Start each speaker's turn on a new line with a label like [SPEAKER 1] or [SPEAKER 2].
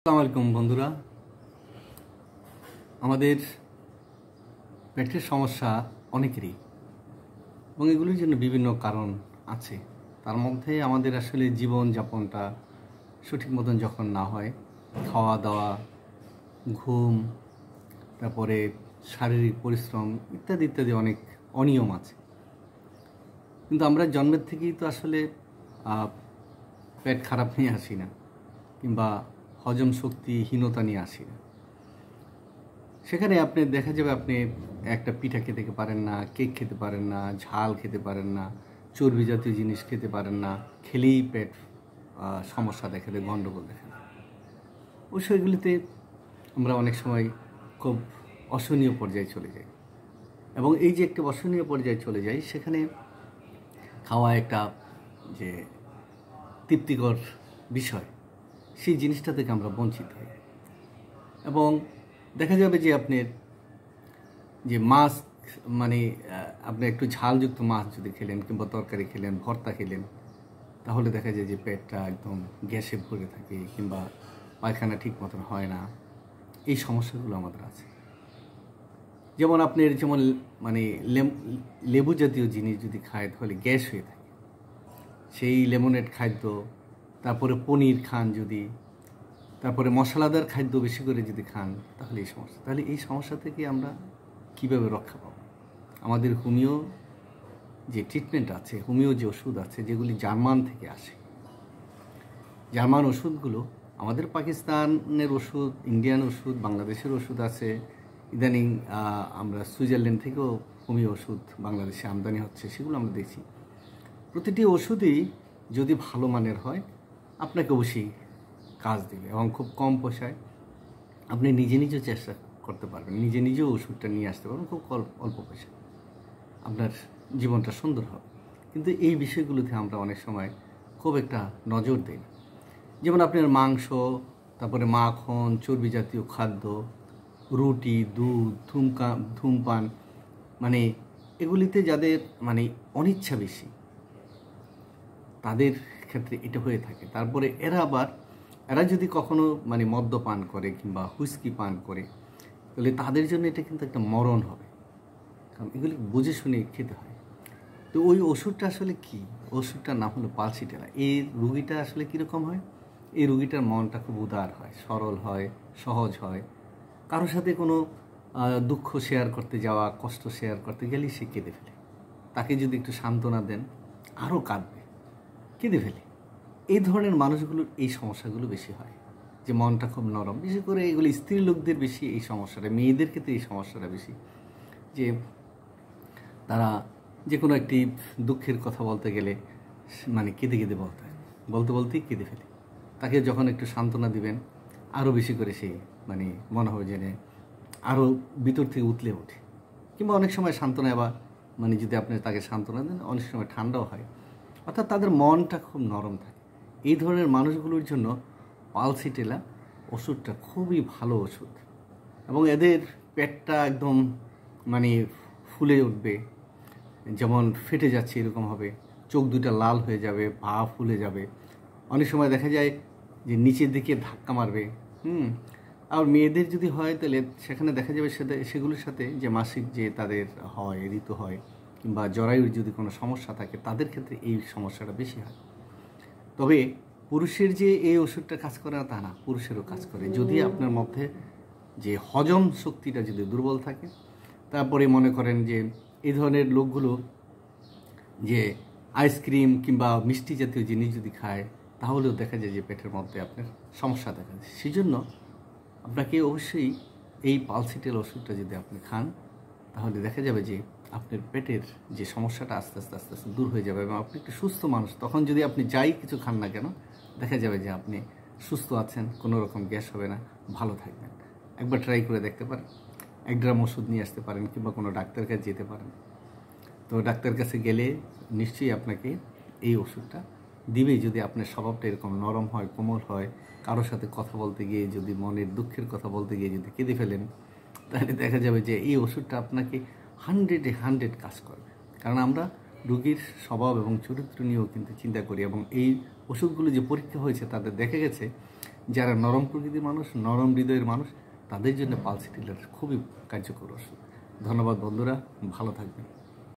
[SPEAKER 1] আসসালামু আলাইকুম বন্ধুরা। আমাদের পেটের সমস্যা অনেকেরই এবং এগুলির জন্য বিভিন্ন কারণ আছে। তার মধ্যে আমাদের আসলে জীবনযাপনটা সঠিক মতন যখন না হয়, খাওয়া দাওয়া, ঘুম, তারপরে শারীরিক পরিশ্রম ইত্যাদি ইত্যাদি অনেক অনিয়ম আছে। কিন্তু আমরা জন্মের থেকেই তো আসলে পেট খারাপ নিয়ে আসি না, কিংবা হজম শক্তিহীনতা নিয়ে আসি না। সেখানে আপনি দেখা যাবে আপনি একটা পিঠা খেতে পারেন না, কেক খেতে পারেন না, ঝাল খেতে পারেন না, চর্বি জাতীয় জিনিস খেতে পারেন না, খেলেই পেট সমস্যা দেখা দেয়, গণ্ডগোল দেখা দেয়। অবশ্য এগুলিতে আমরা অনেক সময় খুব অসহনীয় পর্যায়ে চলে যাই, এবং এই যে একটা অসহনীয় পর্যায়ে চলে যাই, সেখানে খাওয়া একটা যে তৃপ্তিকর বিষয়, সেই জিনিসটা থেকে আমরা বঞ্চিত হই। এবং দেখা যাবে যে আপনার যে মাছ, মানে আপনি একটু ঝালযুক্ত মাছ যদি খেলেন, কিংবা তরকারি খেলেন, ভর্তা খেলেন, তাহলে দেখা যায় যে পেটটা একদম গ্যাসে ভরে থাকে, কিংবা পায়খানা ঠিক মতন হয় না। এই সমস্যাগুলো আমাদের আছে। যেমন আপনার মানে লেবু জাতীয় জিনিস যদি খায় তাহলে গ্যাস হয়ে থাকে, সেই লেমনেড খাদ্য, তারপরে পনির খান যদি, তারপরে মশলাদার খাদ্য বেশি করে যদি খান, তাহলে এই সমস্যা থেকে আমরা কীভাবে রক্ষা পাব? আমাদের হোমিও যে ট্রিটমেন্ট আছে, হোমিও যে ওষুধ আছে, যেগুলি জার্মান থেকে আসে, জার্মান ওষুধগুলো, আমাদের পাকিস্তানের ওষুধ, ইন্ডিয়ান ওষুধ, বাংলাদেশের ওষুধ আছে। ইদানিং আমরা সুইজারল্যান্ড থেকেও হোমিও ওষুধ বাংলাদেশে আমদানি হচ্ছে, সেগুলো আমরা দেখছি। প্রতিটি ওষুধই যদি ভালো মানের হয়, আপনাকে অবশ্যই কাজ দেবে, এবং খুব কম পয়সায় আপনি নিজেও চেষ্টা করতে পারবেন, নিজেও ওষুধটা নিয়ে আসতে পারবেন খুব অল্প পয়সায়, আপনার জীবনটা সুন্দর হবে। কিন্তু এই বিষয়গুলোতে আমরা অনেক সময় খুব একটা নজর দিই না। যেমন আপনার মাংস, তারপরে মাখন, চর্বি জাতীয় খাদ্য, রুটি, দুধ, ধূমপান, মানে এগুলিতে যাদের মানে অনিচ্ছা বেশি, তাদের ক্ষেত্রে এটা হয়ে থাকে। তারপরে এরা যদি কখনো মানে মদ্যপান করে কিংবা হুইস্কি পান করে, তাহলে তাদের জন্য এটা কিন্তু একটা মরণ হবে, কারণ এগুলি বুঝে শুনে খেতে হয়। তো ওই ওষুধটা আসলে কি? ওষুধটার নাম হলো পালসিটেরা। এই রুগীটা আসলে কীরকম হয়? এই রুগীটার মনটা খুব উদার হয়, সরল হয়, সহজ হয়। কারোর সাথে কোনো দুঃখ শেয়ার করতে যাওয়া, কষ্ট শেয়ার করতে গেলেই সে কেঁদে ফেলে। তাকে যদি একটু সান্ত্বনা দেন, আরও কাঁদবে, কেঁদে ফেলে। এই ধরনের মানুষগুলোর এই সমস্যাগুলো বেশি হয়, যে মনটা খুব নরম। বিশেষ করে এগুলো স্ত্রী লোকদের বেশি এই সমস্যাটা, মেয়েদের ক্ষেত্রে এই সমস্যাটা বেশি, যে তারা যে কোনো একটি দুঃখের কথা বলতে গেলে মানে কেঁদে বলতেই কেঁদে ফেলে। তাকে যখন একটু সান্ত্বনা দিবেন, আরও বেশি করে সে মানে মনে হয় যেন আরও ভিতর থেকে উতলে ওঠে। কিংবা অনেক সময় সান্ত্বনা আবার মানে যদি আপনি তাকে সান্ত্বনা দেন, অনেক সময় ঠান্ডাও হয়, অর্থাৎ তাদের মনটা খুব নরম থাকে। এই ধরনের মানুষগুলোর জন্য পালসিটেলা ওষুধটা খুবই ভালো ওষুধ, এবং এদের পেটটা একদম মানে ফুলে উঠবে, যেমন ফেটে যাচ্ছে এরকম হবে, চোখ দুটা লাল হয়ে যাবে, পা ফুলে যাবে। অনেক সময় দেখা যায় যে নিচের দিকে ধাক্কা মারবে। আর মেয়েদের যদি হয়, তাহলে সেখানে দেখা যাবে সেগুলোর সাথে যে মাসিক যে তাদের হয়, ঋতু হয়, কিংবা জরায়ুর যদি কোনো সমস্যা থাকে, তাদের ক্ষেত্রে এই সমস্যাটা বেশি হয়। তবে পুরুষের যে এই ওষুধটা কাজ করে না তা না, পুরুষেরও কাজ করে। যদি আপনার মধ্যে যে হজম শক্তিটা যদি দুর্বল থাকে, তারপরে মনে করেন যে এই ধরনের লোকগুলো যে আইসক্রিম কিংবা মিষ্টি জাতীয় জিনিস যদি খায়, তাহলেও দেখা যায় যে পেটের মধ্যে আপনার সমস্যা দেখা যায়। সেই জন্য আপনাকে অবশ্যই এই পালসিটেল ওষুধটা যদি আপনি খান, তাহলে দেখা যাবে যে আপনার পেটের যে সমস্যাটা আস্তে আস্তে দূর হয়ে যাবে, এবং আপনি একটু সুস্থ মানুষ। তখন যদি আপনি যাই কিছু খান না কেন, দেখা যাবে যে আপনি সুস্থ আছেন, কোনো রকম গ্যাস হবে না, ভালো থাকবেন। একবার ট্রাই করে দেখতে পারেন। 1 গ্রাম ওষুধ নিয়ে আসতে পারেন, কিংবা কোনো ডাক্তার কাছে যেতে পারেন। তো ডাক্তার কাছে গেলে নিশ্চয়ই আপনাকে এই ওষুধটা দিবেই, যদি আপনার স্বভাবটা এরকম নরম হয়, কোমল হয়। কারোর সাথে কথা বলতে গিয়ে যদি মনের দুঃখের কথা বলতে গিয়ে যদি কেঁদে ফেলেন, তাহলে দেখা যাবে যে এই ওষুধটা আপনাকে 100-এ 100 কাজ করবে। কারণ আমরা রোগীর স্বভাব এবং চরিত্র নিয়েও কিন্তু চিন্তা করি, এবং এই ওষুধগুলো যে পরীক্ষা হয়েছে, তাদের দেখা গেছে যারা নরম প্রকৃতির মানুষ, নরম হৃদয়ের মানুষ, তাদের জন্য পালস টিলার খুবই কার্যকর ওষুধ। ধন্যবাদ বন্ধুরা, ভালো থাকবেন।